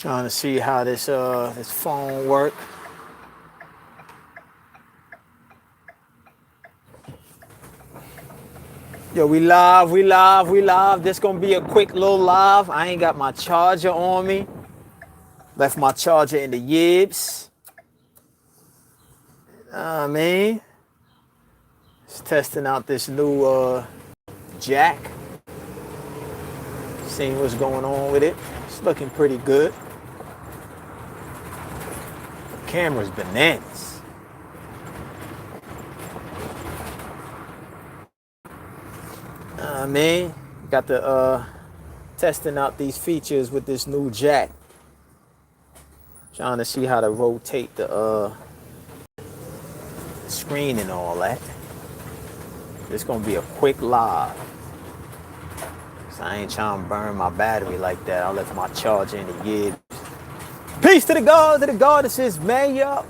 Trying to see how this phone work. Yo, we live. This gonna be a quick little live. I ain't got my charger on me. Left my charger in the yibs. I mean, just testing out this new jack. Seeing what's going on with it. It's looking pretty good. The camera's bananas. I mean, got the testing out these features with this new jack. Trying to see how to rotate the screen and all that. It's gonna be a quick live. So I ain't trying to burn my battery like that. I left my charger in the yib. Peace to the God, this is Mayor.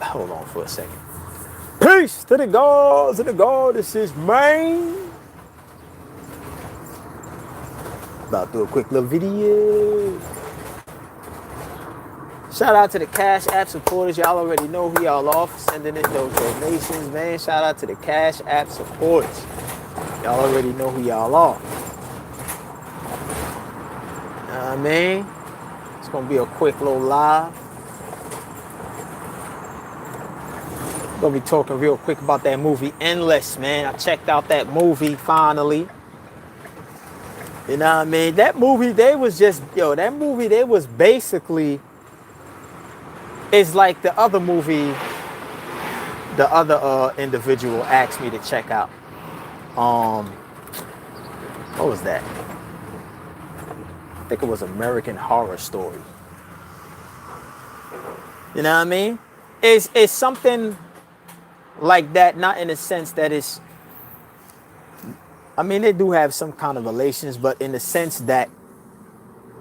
Hold on for a second. Peace to the God, this is Maine. About to do a quick little video. Shout out to the Cash App supporters. Y'all already know who y'all are for sending in those donations, man. Shout out to the Cash App supporters. Y'all already know who y'all are. I mean, it's gonna be a quick little live. Gonna be talking real quick about that movie Endless, man. I checked out that movie finally. You know what I mean? That movie, they was basically, it's like the other movie, the other individual asked me to check out. What was that? I think it was American Horror Story. You know what I mean? It's something like that, not in the sense that it's, I mean, they do have some kind of relations, but in the sense that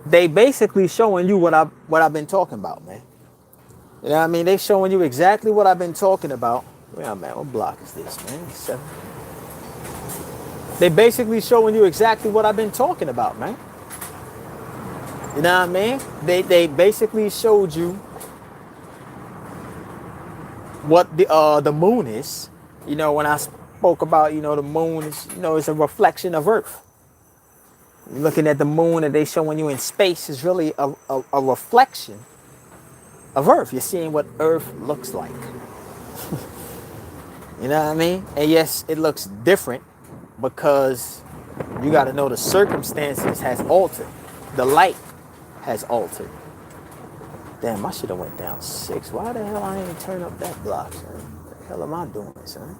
they basically showing you what I've been talking about, man. You know what I mean? They showing you exactly what I've been talking about. Where I'm at, what block is this, man? 7. They basically showing you exactly what I've been talking about, man. You know what I mean? They basically showed you what the moon is. You know, when I spoke about, you know, the moon is, you know, it's a reflection of Earth. You're looking at the moon and they showing you in space is really a reflection of Earth. You're seeing what Earth looks like. You know what I mean? And yes, it looks different because you got to know the circumstances has altered. The light has altered. Damn, I should have went down 6. Why the hell I ain't turn up that block, son? What the hell am I doing, son?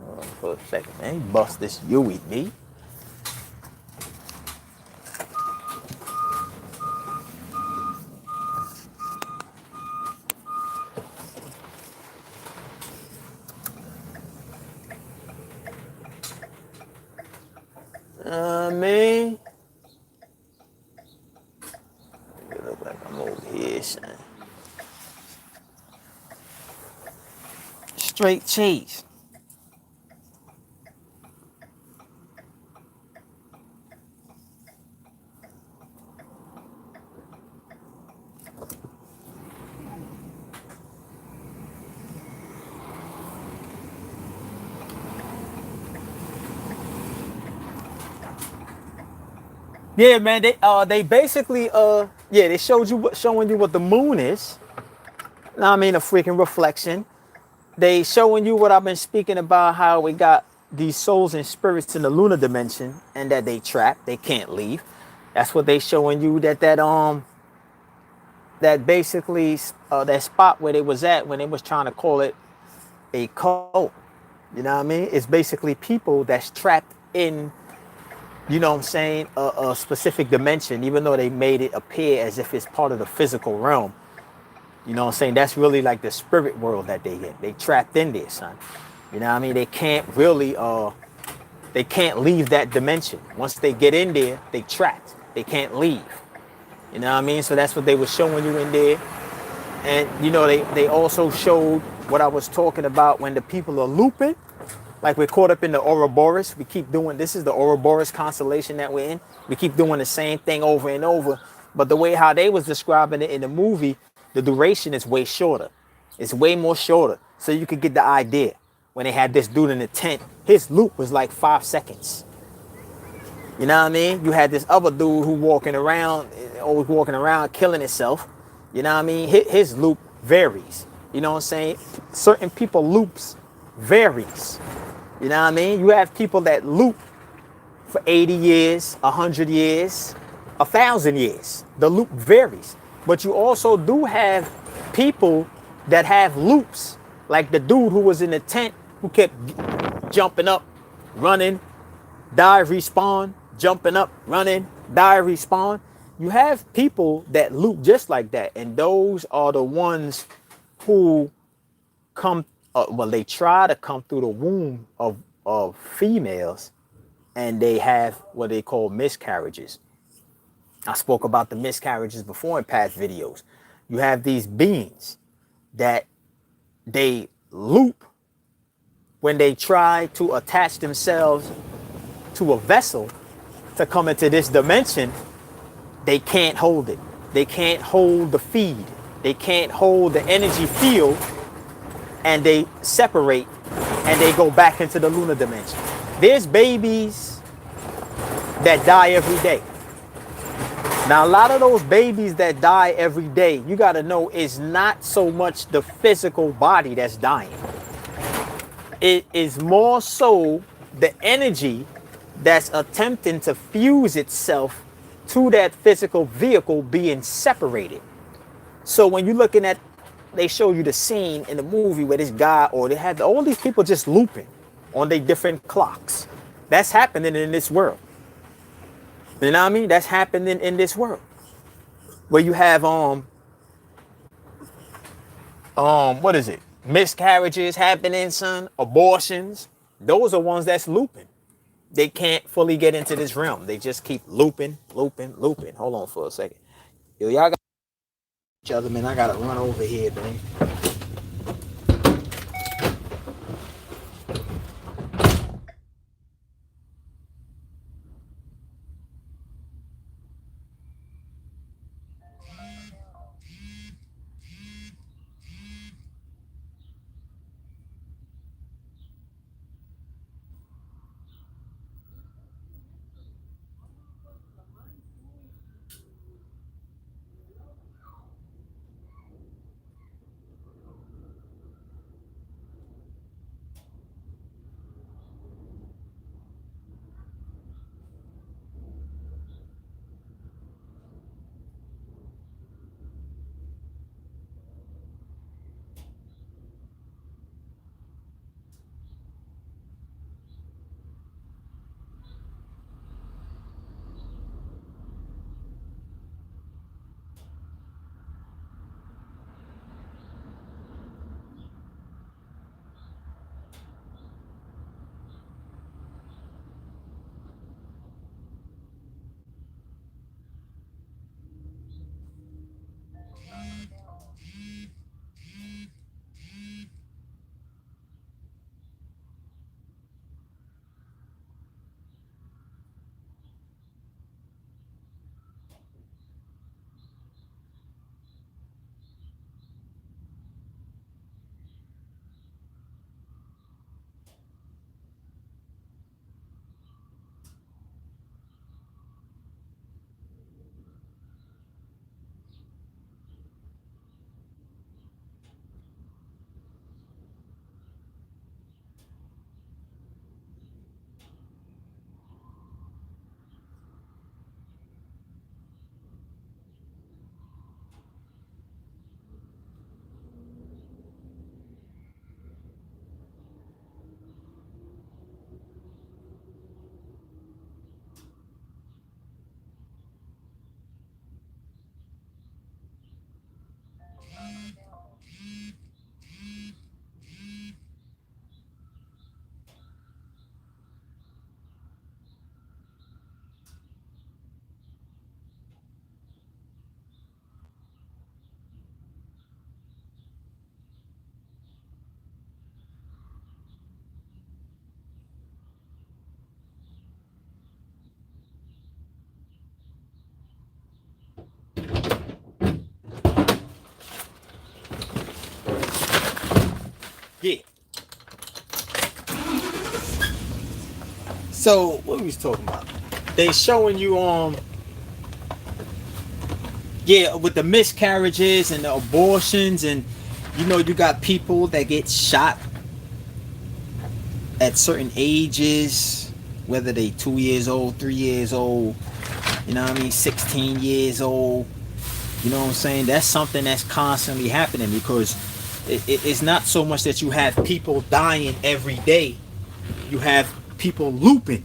Hold on for a second, man. Bust this you with me. Man. It look like I'm over here, son. Straight cheese. Yeah, man. They basically they showing you what the moon is. I mean, a freaking reflection. They showing you what I've been speaking about, how we got these souls and spirits in the lunar dimension, and that they trapped, they can't leave. That's what they showing you. That basically that spot where they was at when they was trying to call it a cult. You know what I mean? It's basically people that's trapped in, you know what I'm saying, a specific dimension, even though they made it appear as if it's part of the physical realm. You know what I'm saying? That's really like the spirit world that they get. They trapped in there, son. You know what I mean? They can't really, they can't leave that dimension. Once they get in there, they trapped. They can't leave. You know what I mean? So that's what they were showing you in there. And, you know, they also showed what I was talking about when the people are looping. Like we're caught up in the Ouroboros. We keep doing, this is the Ouroboros constellation that we're in. We keep doing the same thing over and over. But the way how they was describing it in the movie, the duration is way shorter. It's way more shorter. So you could get the idea. When they had this dude in the tent, his loop was like 5 seconds. You know what I mean? You had this other dude who walking around, always walking around, killing himself. You know what I mean? His loop varies. You know what I'm saying? Certain people loops varies. You know what I mean? You have people that loop for 80 years, 100 years, 1,000 years. The loop varies. But you also do have people that have loops, like the dude who was in the tent who kept jumping up, running, die, respawn, jumping up, running, die, respawn. You have people that loop just like that. And those are the ones who come, well, they try to come through the womb of females, and they have what they call miscarriages. I spoke about the miscarriages before in past videos. You have these beings that they loop when they try to attach themselves to a vessel to come into this dimension. They can't hold it. They can't hold the feed. They can't hold the energy field, and they separate and they go back into the lunar dimension. There's babies that die every day. Now, a lot of those babies that die every day, you got to know, is not so much the physical body that's dying. It is more so the energy that's attempting to fuse itself to that physical vehicle being separated. So when you're looking at, they show you the scene in the movie where this guy, or they have all these people just looping on their different clocks. That's happening in this world. You know what I mean? That's happening in this world. Where you have what is it? Miscarriages happening, son, abortions. Those are ones that's looping. They can't fully get into this realm. They just keep looping, looping, looping. Hold on for a second. Yo, y'all got each other, man. I gotta run over here, man. Yeah. So what we was talking about? They showing you yeah, with the miscarriages and the abortions, and you got people that get shot at certain ages, whether they 2 years old, 3 years old, 16 years old. You know what I'm saying? That's something that's constantly happening, because it's not so much that you have people dying every day. You have people looping.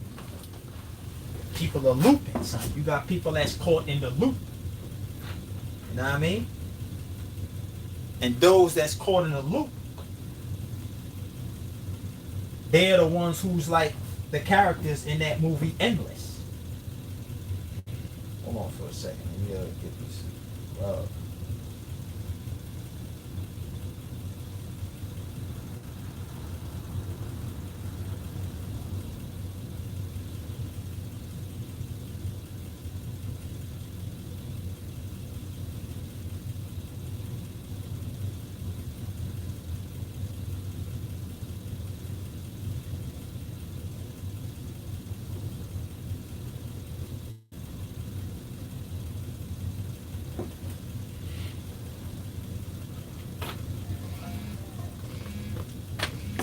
People are looping, son. You got people that's caught in the loop. You know what I mean? And those that's caught in the loop, they're the ones who's like the characters in that movie Endless. Hold on for a second. Let me get this.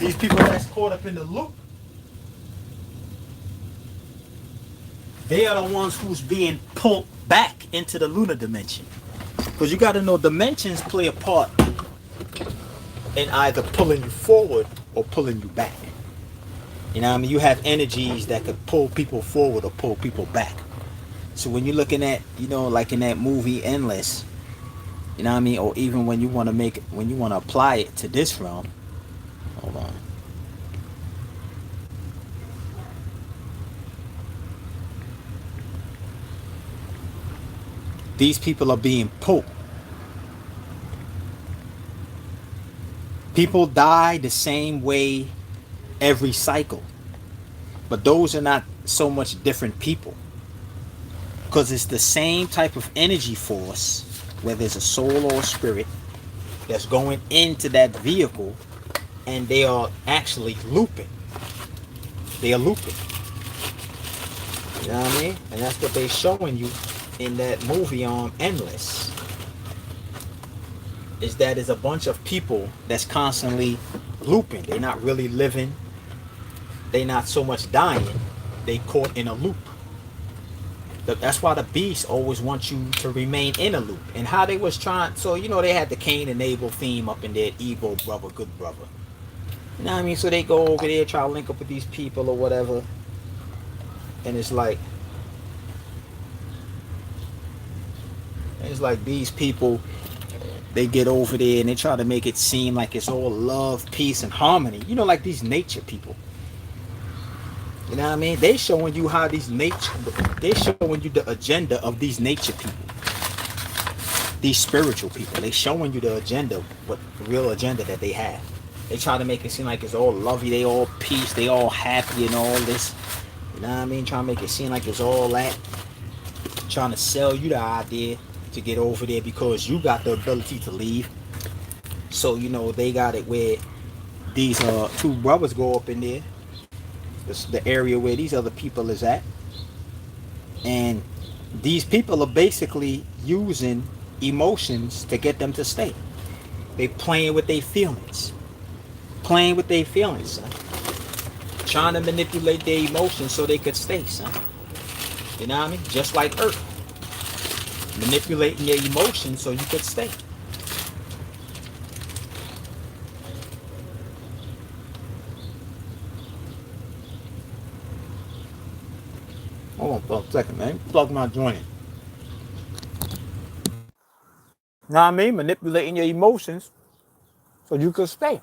These people that's caught up in the loop, they are the ones who's being pulled back into the lunar dimension. Because you got to know, dimensions play a part in either pulling you forward or pulling you back. You know what I mean? You have energies that could pull people forward or pull people back. So when you're looking at, like in that movie Endless, you know what I mean? Or even when you want to apply it to this realm. Hold on. These people are being pulled. People die the same way every cycle. But those are not so much different people. Because it's the same type of energy force, whether it's a soul or a spirit, that's going into that vehicle, and they are actually looping. They are looping. You know what I mean? And that's what they're showing you in that movie Endless. Is that is a bunch of people that's constantly looping. They're not really living. They're not so much dying. They caught in a loop. That's why the beast always wants you to remain in a loop. And how they was trying, so they had the Cain and Abel theme up in there, evil brother, good brother. You know what I mean? So they go over there, try to link up with these people or whatever. And it's like these people, they get over there and they try to make it seem like it's all love, peace, and harmony. Like these nature people. You know what I mean? They showing you how they showing you the agenda of these nature people. These spiritual people. They showing you the agenda, what the real agenda that they have. They try to make it seem like it's all lovey, they all peace, they all happy and all this. You know what I mean? Trying to make it seem like it's all that. Trying to sell you the idea to get over there because you got the ability to leave. So, they got it where these two brothers go up in there. The area where these other people is at. And these people are basically using emotions to get them to stay. They playing with their feelings. Playing with their feelings, son. Trying to manipulate their emotions so they could stay, son. You know what I mean? Just like Earth. Manipulating your emotions so you could stay. Hold on for a second, man. Plug my joint in. Know what I mean? Manipulating your emotions so you could stay.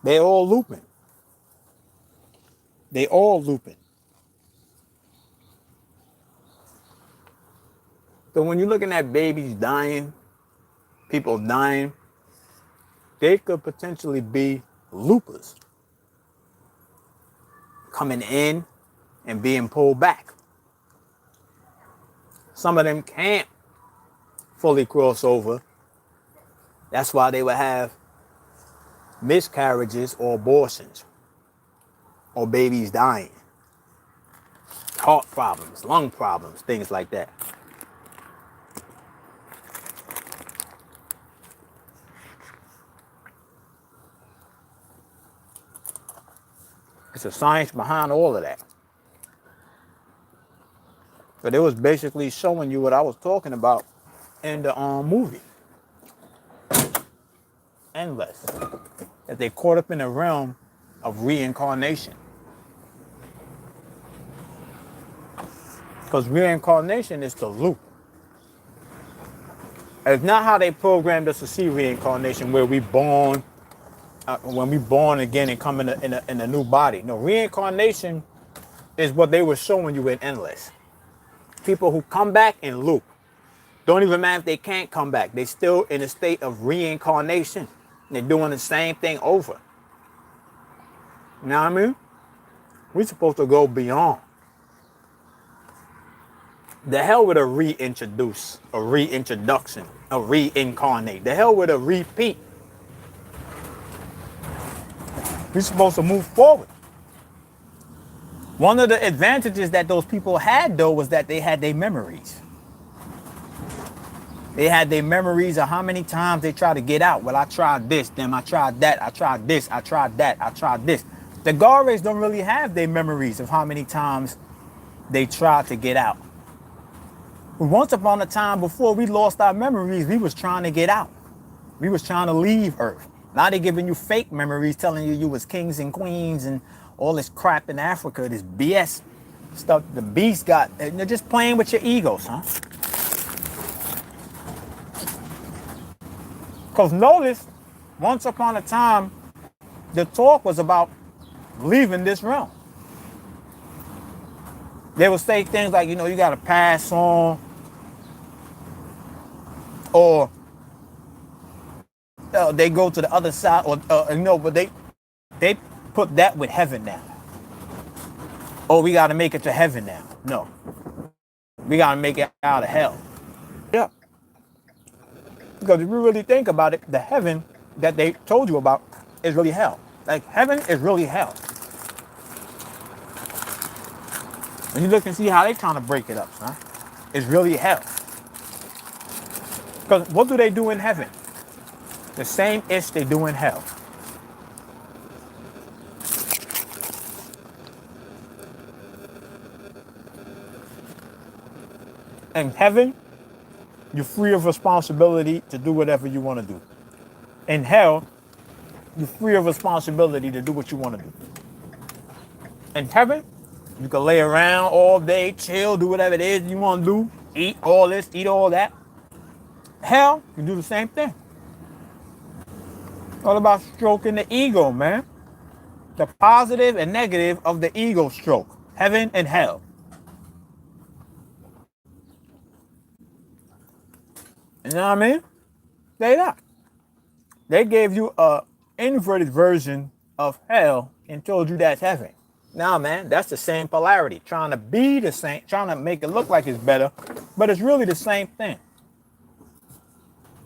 They all looping. They all looping. So when you're looking at babies dying, people dying, they could potentially be loopers coming in and being pulled back. Some of them can't fully cross over. That's why they would have miscarriages or abortions or babies dying, heart problems, lung problems, things like that. It's a science behind all of that. But it was basically showing you what I was talking about in the movie. Endless. That they caught up in the realm of reincarnation. Because reincarnation is the loop. It's not how they programmed us to see reincarnation, where we born, when we born again and come in a new body. No, reincarnation is what they were showing you in Endless. People who come back in loop. Don't even matter if they can't come back. They're still in a state of reincarnation. They're doing the same thing over. You know what I mean? We're supposed to go beyond. The hell with a reintroduce, a reintroduction, a reincarnate. The hell with a repeat. We're supposed to move forward. One of the advantages that those people had, though, was that they had their memories. They had their memories of how many times they tried to get out. Well, I tried this, then I tried that, I tried this, I tried that, I tried this. The guard race don't really have their memories of how many times they tried to get out. Once upon a time, before we lost our memories, we was trying to get out. We was trying to leave Earth. Now they're giving you fake memories, telling you was kings and queens and all this crap in Africa, this BS stuff the beast got. And they're just playing with your egos, huh? Because notice, once upon a time, the talk was about leaving this realm. They would say things like, you know, you got to pass on, or they go to the other side, or you know, but they put that with heaven now. Oh, we got to make it to heaven now. No, we got to make it out of hell. Yeah, because if you really think about it, the heaven that they told you about is really hell. Like, heaven is really hell. And you look and see how they trying to break it up, huh? It's really hell. Because what do they do in heaven? The same ish they do in hell. In heaven, you're free of responsibility to do whatever you want to do. In hell, you're free of responsibility to do what you want to do. In heaven, you can lay around all day, chill, do whatever it is you want to do, eat all this, eat all that. Hell, you do the same thing. All about stroking the ego, man. The positive and negative of the ego stroke. Heaven and hell. You know what I mean? They not. They gave you a inverted version of hell and told you that's heaven. Nah, man, that's the same polarity. Trying to be the same, trying to make it look like it's better, but it's really the same thing.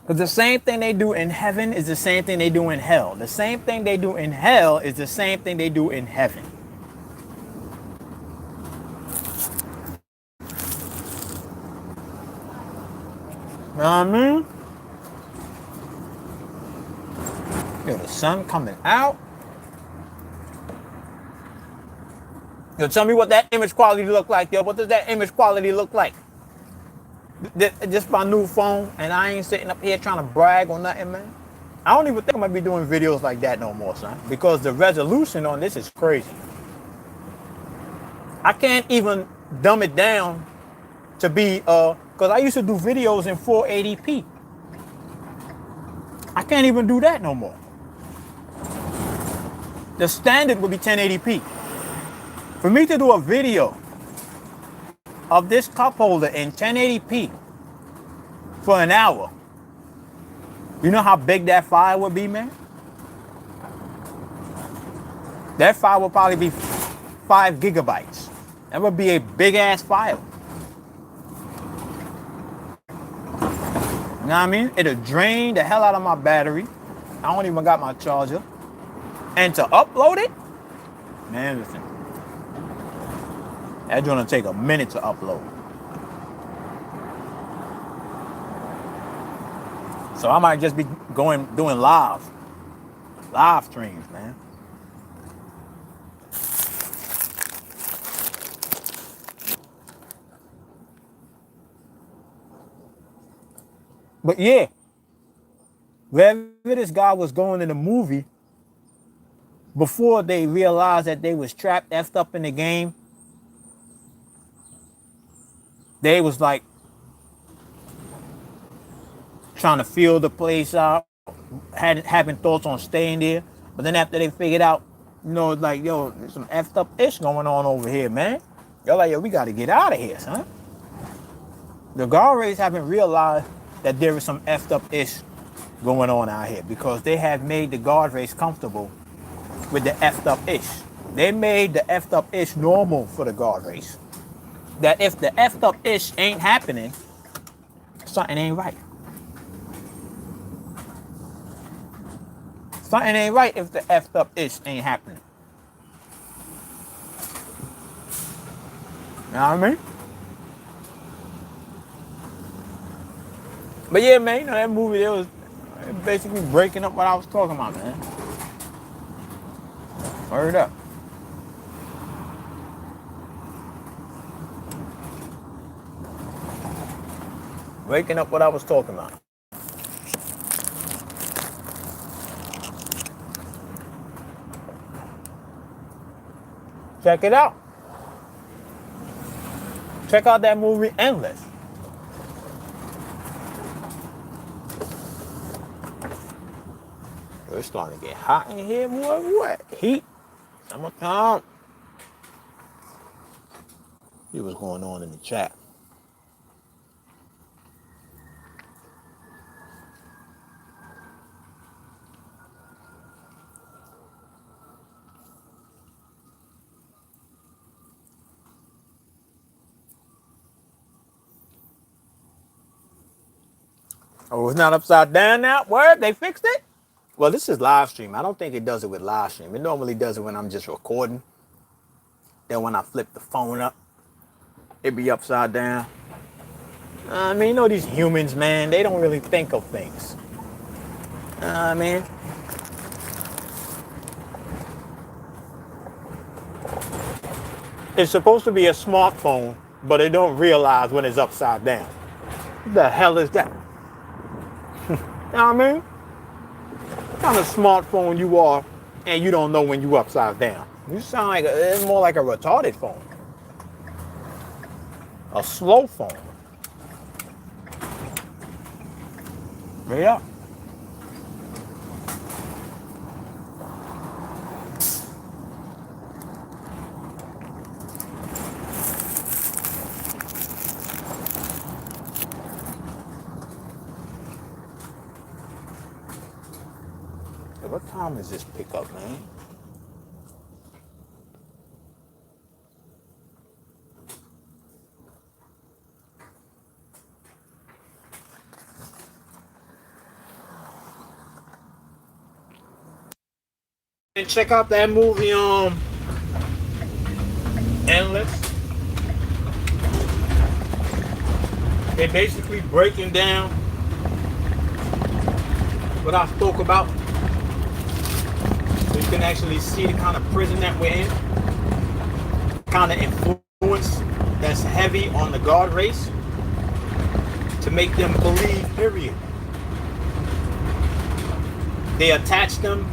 Because the same thing they do in heaven is the same thing they do in hell. The same thing they do in hell is the same thing they do in heaven. You know what I mean? Yo, the sun coming out. Yo, tell me what that image quality look like, yo. What does that image quality look like? Just my new phone, and I ain't sitting up here trying to brag or nothing, man. I don't even think I'm gonna be doing videos like that no more, son. Because the resolution on this is crazy. I can't even dumb it down to be, because I used to do videos in 480p. I can't even do that no more. The standard would be 1080p. For me to do a video of this cup holder in 1080p for an hour, you know how big that file would be, man? That file would probably be 5 gigabytes. That would be a big ass file. You know what I mean? It'll drain the hell out of my battery. I don't even got my charger. And to upload it, man, listen. That's gonna take a minute to upload. So I might just be doing live streams, man. But yeah, wherever this guy was going in the movie, before they realized that they was trapped, effed up in the game, they was like trying to feel the place out, having thoughts on staying there. But then after they figured out, you know, like, yo, there's some effed up ish going on over here, man. They're like, yo, we got to get out of here, son. The guard race haven't realized that there is some effed up ish going on out here because they have made the guard race comfortable with the effed up ish. They made the effed up ish normal for the guard race. That if the effed up ish ain't happening, something ain't right. Something ain't right if the effed up ish ain't happening. You know what I mean? But yeah, man, you know, that movie, it was basically breaking up what I was talking about, man. Word up. Breaking up what I was talking about. Check it out. Check out that movie, Endless. It's starting to get hot in here, boy. What? Heat. Summertime. See what's going on in the chat. Oh, it's not upside down now? Word? They fixed it? Well, this is live stream. I don't think it does it with live stream. It normally does it when I'm just recording. Then when I flip the phone up, it be upside down. I mean, you know these humans, man, they don't really think of things. I mean, it's supposed to be a smartphone, but it don't realize when it's upside down. What the hell is that? You know what I mean? What kind of smartphone you are and you don't know when you upside down? You sound like it's more like a retarded phone. A slow phone. Yeah. What time is this pickup, man? And check out that movie, Endless. They're basically breaking down what I spoke about. So you can actually see the kind of prison that we're in. Kind of influence that's heavy on the guard race to make them believe, period. They attach them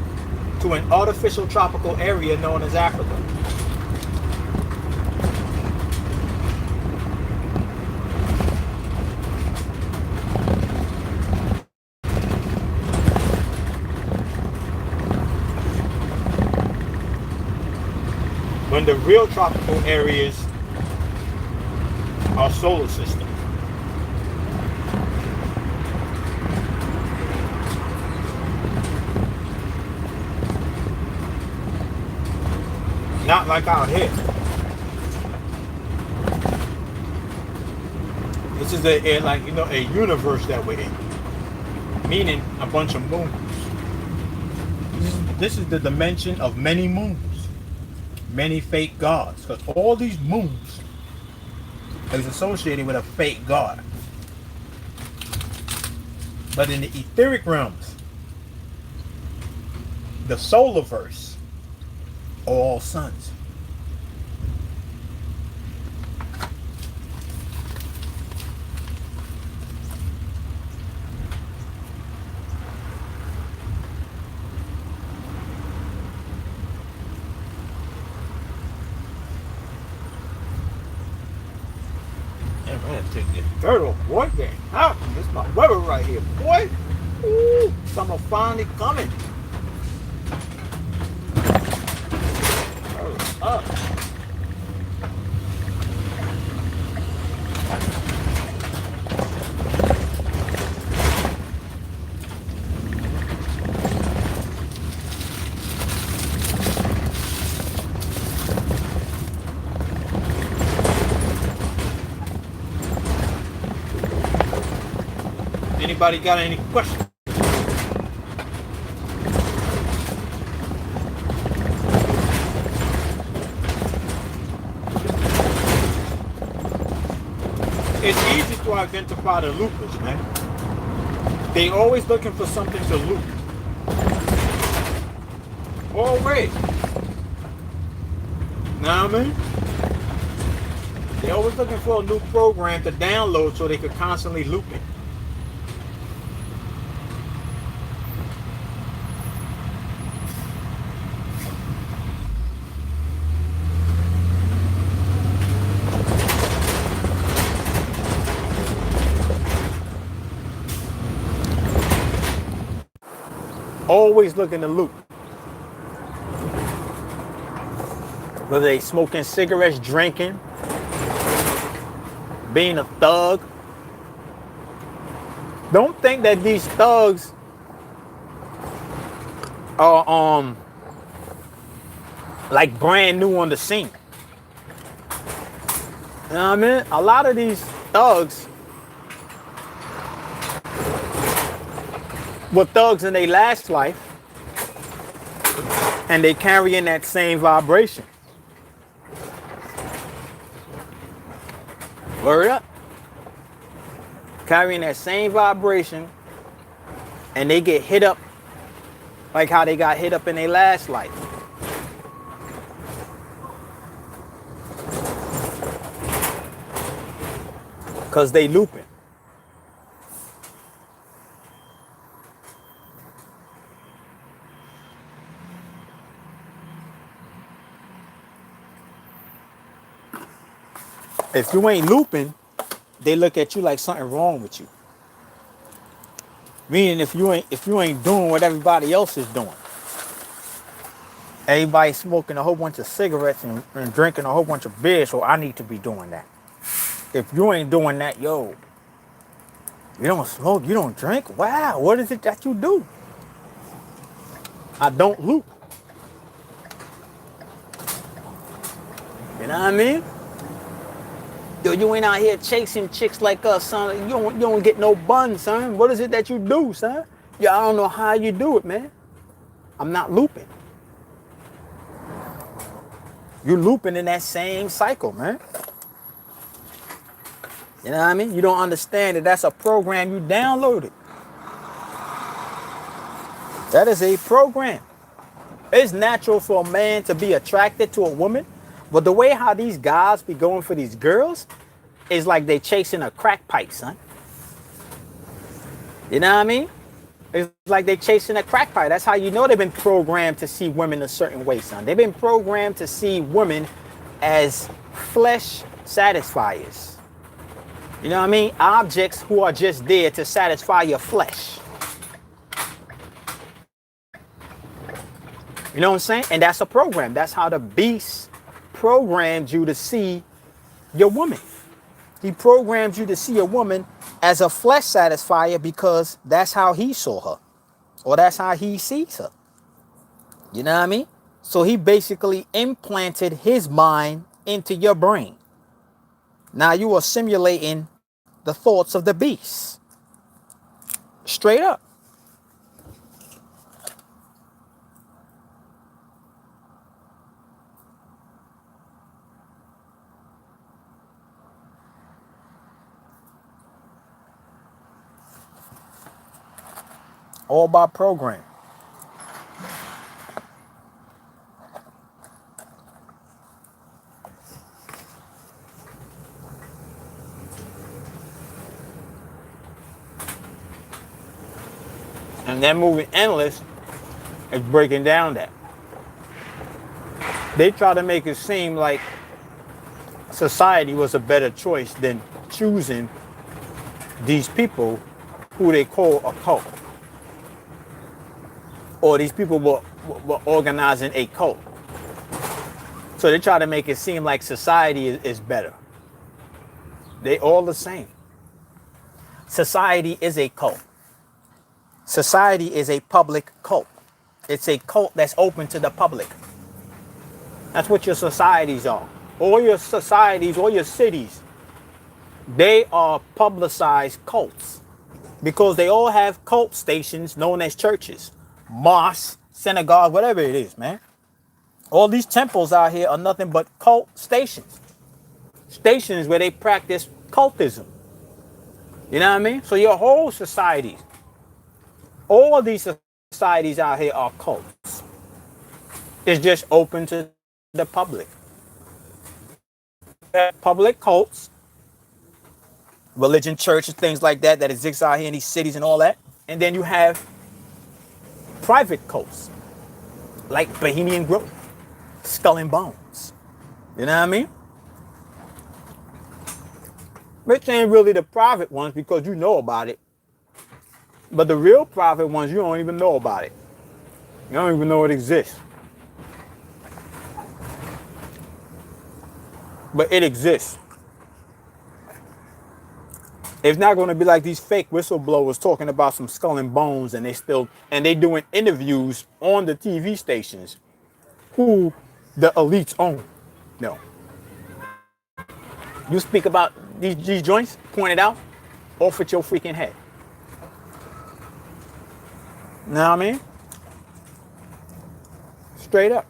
to an artificial tropical area known as Africa. When the real tropical areas are solar system. Not like out here. This is a universe that we're in. meaning a bunch of moons. This is the dimension of many moons, many fake gods, because all these moons is associated with a fake god. But in the etheric realms, the solar verse, are all suns. Man, take this dirt off, boy. Get out. This is my weather right here, boy. Ooh, summer finally coming. Hurry up. Anybody got any questions? It's easy to identify the loopers, man. They always looking for something to loop. Always. Know what I mean? They always looking for a new program to download so they could constantly loop it. Always looking to loop. Whether they smoking cigarettes, drinking, being a thug. Don't think that these thugs are like brand new on the scene. You know what I mean? A lot of these thugs were thugs in their last life, and they carrying that same vibration. Word up. Carrying that same vibration, and they get hit up like how they got hit up in their last life. Because they looping. If you ain't looping, they look at you like something wrong with you. Meaning if you ain't doing what everybody else is doing. Everybody smoking a whole bunch of cigarettes and drinking a whole bunch of beer, so I need to be doing that. If you ain't doing that, yo, you don't smoke, you don't drink? Wow, what is it that you do? I don't loop. You know what I mean? Yo, you ain't out here chasing chicks like us, son. You don't get no bun, son. What is it that you do, son? Yeah, I don't know how you do it, man. I'm not looping. You're looping in that same cycle, man. You know what I mean? You don't understand that that's a program you downloaded. That is a program. It's natural for a man to be attracted to a woman. But the way how these guys be going for these girls is like they chasing a crack pipe, son. You know what I mean? It's like they chasing a crack pipe. That's how you know they've been programmed to see women a certain way, son. They've been programmed to see women as flesh satisfiers. You know what I mean? Objects who are just there to satisfy your flesh. You know what I'm saying? And that's a program. That's how the beast programmed you to see your woman. He programmed you to see a woman as a flesh satisfier because that's how he saw her. Or that's how he sees her. You know what I mean? So he basically implanted his mind into your brain. Now you are simulating the thoughts of the beast. Straight up. All by program. And that movie Endless is breaking down that. They try to make it seem like society was a better choice than choosing these people who they call a cult. Or these people were organizing a cult. So they try to make it seem like society is better. They all the same. Society is a cult. Society is a public cult. It's a cult that's open to the public. That's what your societies are. All your societies, all your cities, they are publicized cults because they all have cult stations known as churches, mosques, synagogues, whatever it is, man. All these temples out here are nothing but cult stations. Stations where they practice cultism. You know what I mean? So your whole society, all of these societies out here are cults. It's just open to the public. Public cults, religion, churches, things like that exist out here in these cities and all that. And then you have private cults, like Bohemian Grove, Skull and Bones. You know what I mean? Which ain't really the private ones because you know about it. But the real private ones, you don't even know about it. You don't even know it exists. But it exists. It's not going to be like these fake whistleblowers talking about some skull and bones and they doing interviews on the TV stations who the elites own. No. You speak about these joints, point it out, off with your freaking head. Know what I mean? Straight up.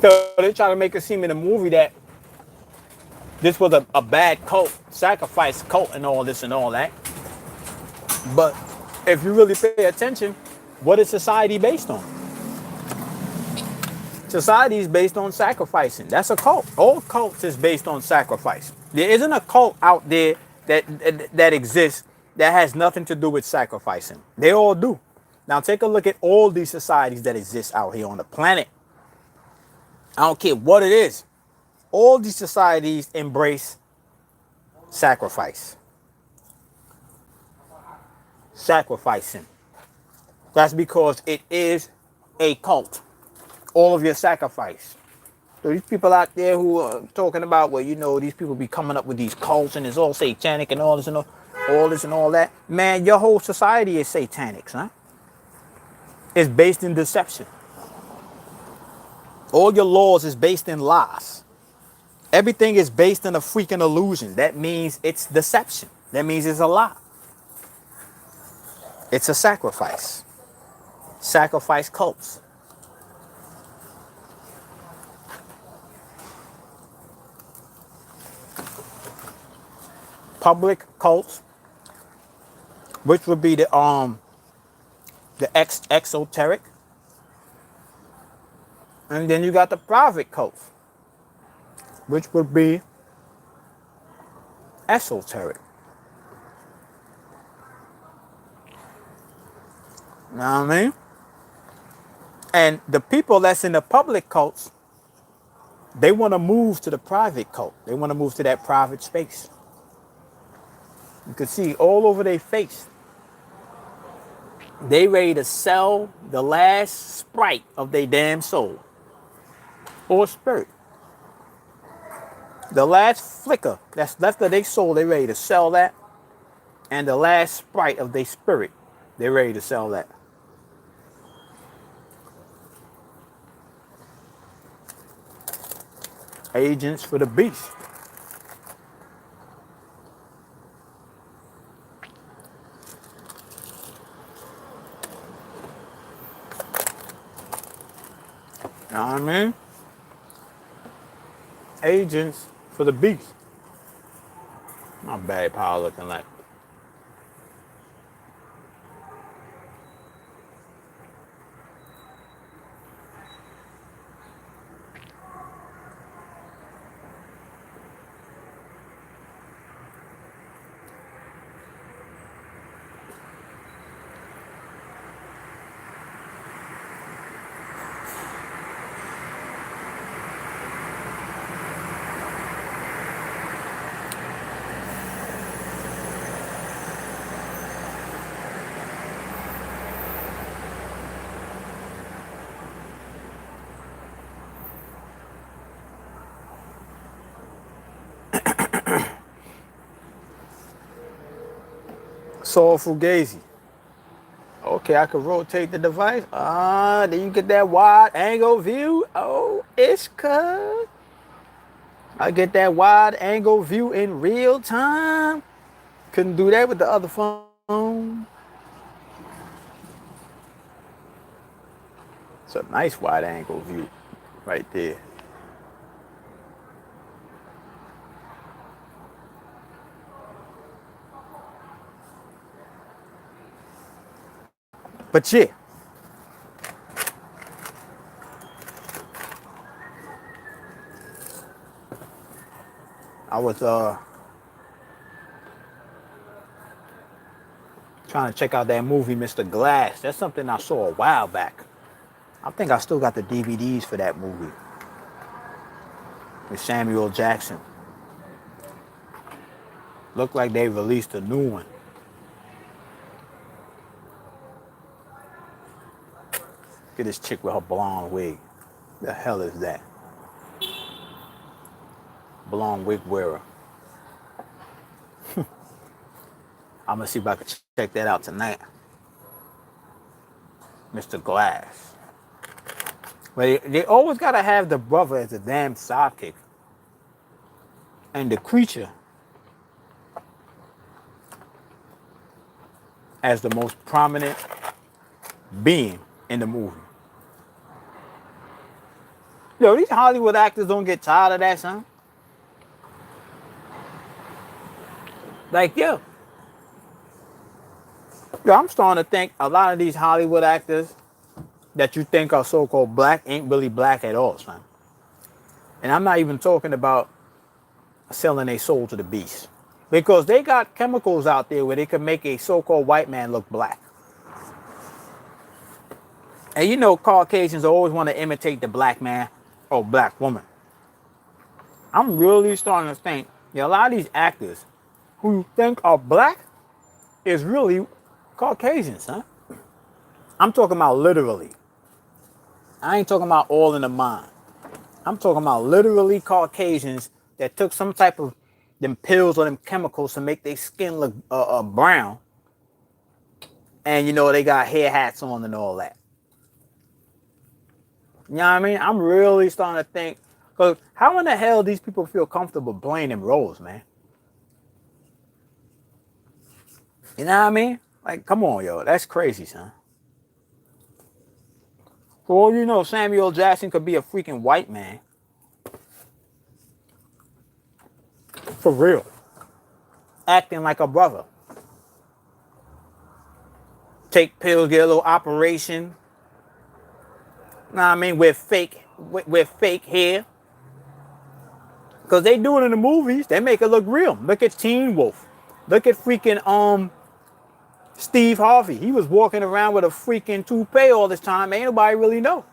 So they try to make it seem in the movie that this was a bad cult, sacrifice cult and all this and all that. But if you really pay attention, what is society based on? Society is based on sacrificing. That's a cult. All cults is based on sacrifice. There isn't a cult out there that exists that has nothing to do with sacrificing. They all do. Now take a look at all these societies that exist out here on the planet. I don't care what it is. All these societies embrace sacrifice. Sacrificing. That's because it is a cult. All of your sacrifice. So these people out there who are talking about, well, you know, these people be coming up with these cults and it's all satanic and all this and all that. Man, your whole society is satanic, son. It's based in deception. All your laws is based in lies. Everything is based in a freaking illusion. That means it's deception. That means it's a lie. It's a sacrifice. Sacrifice cults. Public cults, which would be the exoteric. And then you got the private cults, which would be esoteric. You know what I mean? And the people that's in the public cults, they want to move to the private cult. They want to move to that private space. You can see all over their face. They ready to sell the last sprite of their damn soul. Or spirit. The last flicker that's left of their soul, they ready to sell that. And the last sprite of their spirit, they ready to sell that. Agents for the beast. You know what I mean? agents for the beast. My bad power looking like. Saul Fugazi. Okay, I could rotate the device. Then you get that wide angle view. Oh, it's good. I get that wide angle view in real time. Couldn't do that with the other phone. It's a nice wide angle view right there. But yeah, I was trying to check out that movie, Mr. Glass. That's something I saw a while back. I think I still got the DVDs for that movie with Samuel Jackson. Looked like they released a new one. Look at this chick with her blonde wig. The hell is that? Blonde wig wearer. I'm gonna see if I can check that out tonight. Mr. Glass. But they always gotta have the brother as a damn sidekick. And the creature as the most prominent being in the movie. Yo, these Hollywood actors don't get tired of that, son. Like, yo, I'm starting to think a lot of these Hollywood actors that you think are so-called black ain't really black at all, son. And I'm not even talking about selling their soul to the beast. Because they got chemicals out there where they can make a so-called white man look black. And you know Caucasians always want to imitate the black man or black woman. I'm really starting to think a lot of these actors who you think are black is really Caucasians, huh? I'm talking about literally. I ain't talking about all in the mind. I'm talking about literally Caucasians that took some type of them pills or them chemicals to make their skin look brown. And you know, they got hair hats on and all that. You know what I mean? I'm really starting to think, because how in the hell these people feel comfortable playing them roles, man? You know what I mean? Like, come on, yo. That's crazy, son. For all you know, Samuel Jackson could be a freaking white man. For real. Acting like a brother. Take pills, get a little operation. You know what I mean? With fake hair. Because they do it in the movies. They make it look real. Look at Teen Wolf. Look at freaking Steve Harvey. He was walking around with a freaking toupee all this time. Ain't nobody really know.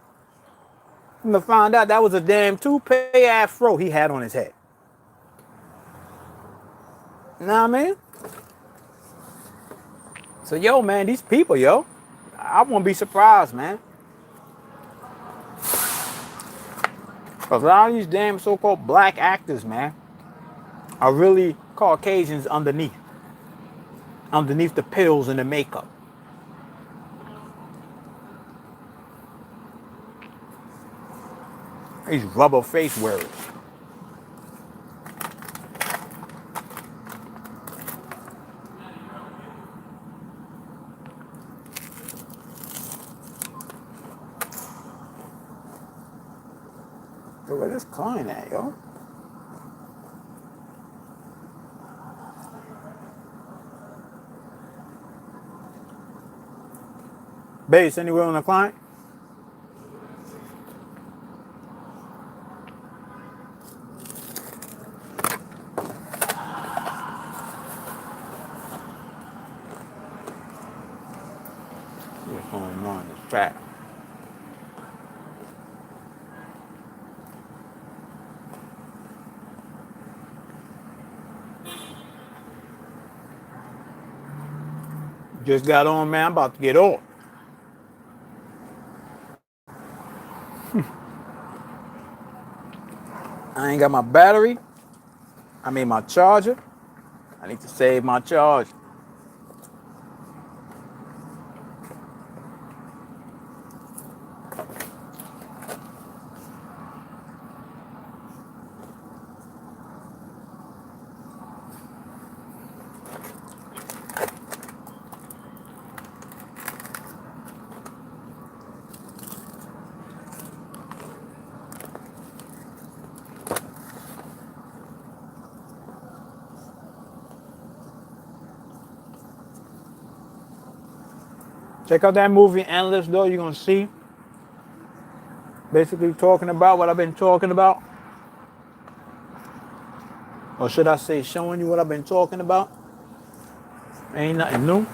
I'm gonna find out that was a damn toupee afro he had on his head. You know what I mean? So, yo, man, these people, yo, I won't be surprised, man. Because a lot of these damn so-called black actors, man, are really Caucasians underneath the pills and the makeup. These rubber face wearers. Yo, where this client at, yo? Base anywhere on the client? What's going on in this track? Just got on, man. I'm about to get off. I ain't got my battery. I mean my charger. I need to save my charge. Check out that movie, Endless, though. You're going to see basically talking about what I've been talking about. Or should I say showing you what I've been talking about? Ain't nothing new.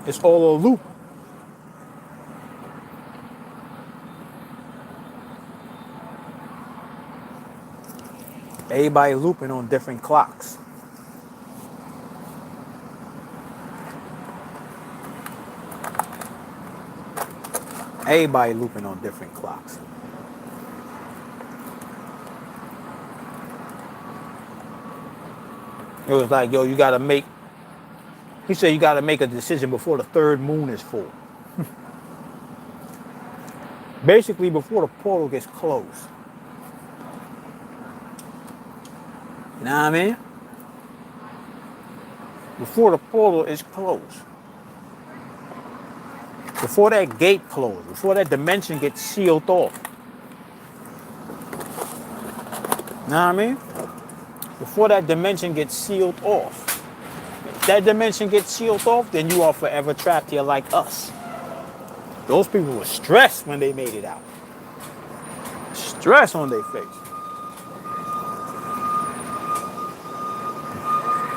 It's all a loop. Everybody looping on different clocks. Everybody looping on different clocks. It was like, yo, you gotta make, he said you gotta make a decision before the third moon is full. Basically before the portal gets closed. You know what I mean? Before the portal is closed. Before that gate closes, before that dimension gets sealed off. You know what I mean? Before that dimension gets sealed off. If that dimension gets sealed off, then you are forever trapped here like us. Those people were stressed when they made it out. Stress on their face.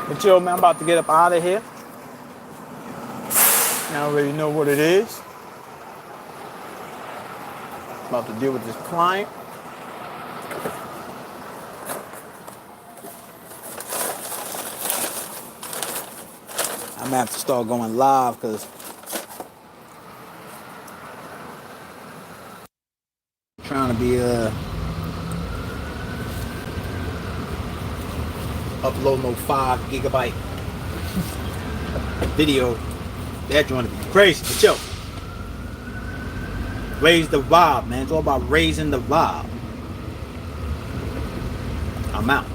But yo, man, I'm about to get up out of here. I already know what it is. About to deal with this client. I'm gonna have to start going live because I'm trying to be upload no 5 gigabyte video. That joint to be crazy, but yo, raise the vibe, man. It's all about raising the vibe. I'm out.